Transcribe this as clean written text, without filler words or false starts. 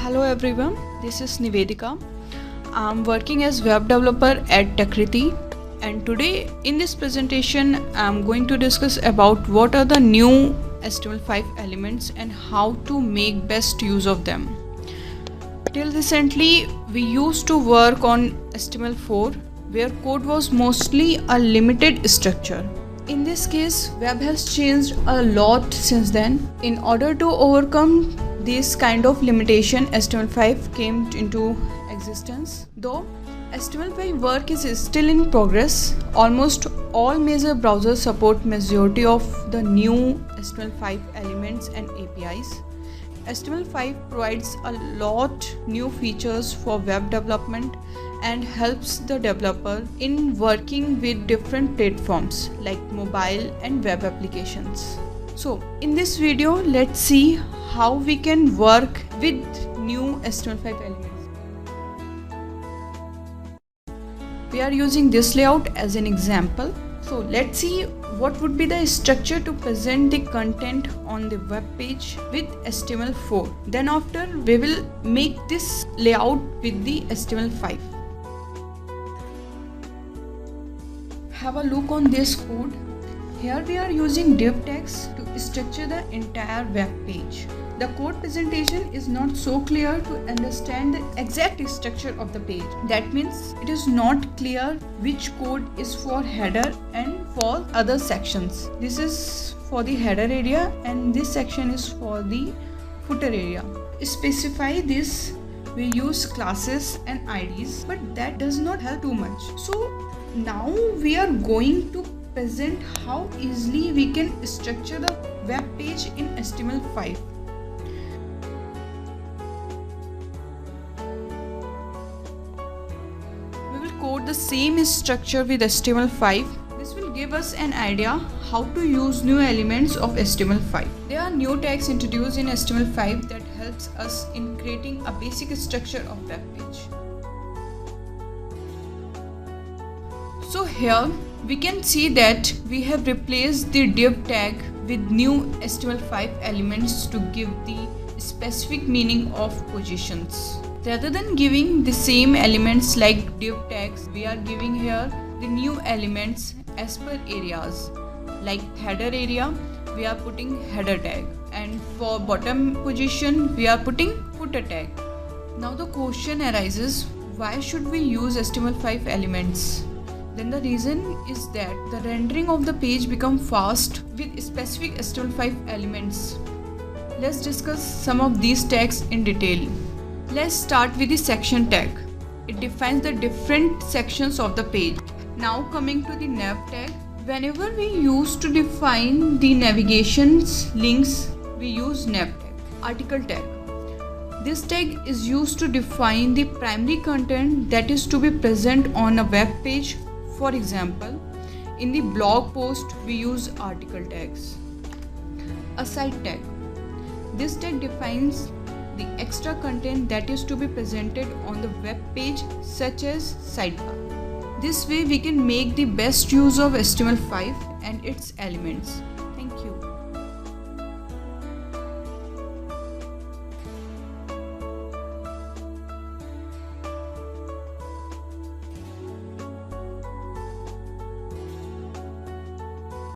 Hello everyone, this is Nivedika. I'm working as web developer at Techriti, and today in this presentation I'm going to discuss about what are the new HTML5 elements and how to make best use of them. Till recently we used to work on HTML4 where code was mostly a limited structure. In this case, web has changed a lot since then. In order to overcome this kind of limitation, HTML5 came into existence. Though HTML5 work is still in progress, almost all major browsers support majority of the new HTML5 elements and APIs. HTML5 provides a lot new features for web development and helps the developer in working with different platforms like mobile and web applications. So in this video, let's see how we can work with new HTML5 elements. We are using this layout as an example. So let's see what would be the structure to present the content on the web page with HTML4. Then after we will make this layout with the HTML5. Have a look on this code. Here we are using div tags to structure the entire web page. The code presentation is not so clear to understand the exact structure of the page. That means it is not clear which code is for header and for other sections. This is for the header area and this section is for the footer area. To specify this, we use classes and IDs, but that does not help too much. So now we are going to present how easily we can structure the web page in HTML5. We will code the same structure with HTML5. This will give us an idea how to use new elements of HTML5. There are new tags introduced in HTML5 that helps us in creating a basic structure of web page. So here we can see that we have replaced the div tag with new HTML5 elements to give the specific meaning of positions. Rather than giving the same elements like div tags, we are giving here the new elements as per areas. Like header area, we are putting header tag, and for bottom position, we are putting footer tag. Now the question arises, why should we use HTML5 elements? Then the reason is that the rendering of the page becomes fast with specific HTML5 elements. Let's discuss some of these tags in detail. Let's start with the section tag. It defines the different sections of the page. Now coming to the nav tag. Whenever we use to define the navigations links, we use nav tag. Article tag. This tag is used to define the primary content that is to be present on a web page. For example, in the blog post, we use article tags. A site tag. This tag defines the extra content that is to be presented on the web page, such as sidebar. This way we can make the best use of HTML5 and its elements.